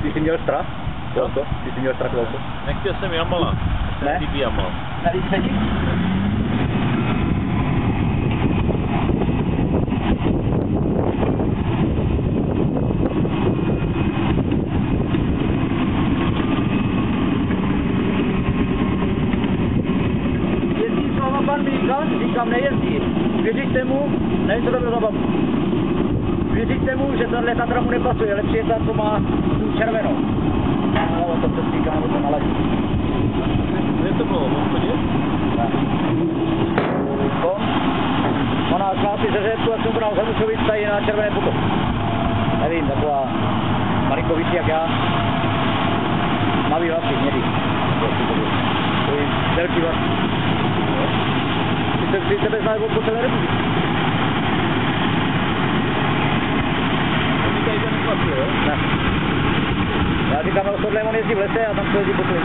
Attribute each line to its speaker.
Speaker 1: Ty jsi měl strach? Jo, to? Ty jsi měl strach z auto?
Speaker 2: Nechtěl jsem Jamala.
Speaker 1: Ne?
Speaker 2: Líbí Jamal.
Speaker 1: Nelíbí se ti? Jezdí s váma pan Míkal? Říkám, nejezdí. Věříte mu? Nevím, co to bylo za babu. Věříte mu, že tahle Tatra mu nepasuje, lepší je ta, co má tu červenou. No, to se říká, nebo to naladí.
Speaker 2: Kde to bylo? V hospodě?
Speaker 1: Ne. To? Ona chlapi ze řepku a jsem bral Zamušovic tady na červené potom. Nevím, taková malinko vyšší jak já. Malý vlasy, hnědý. To je velký vlasy. Ty sebe znají po celé republiky.
Speaker 2: Tady to nepasuje, jo?
Speaker 1: Ne. Já říkám, tohle on jezdí v lese a tam to jezdí po celé.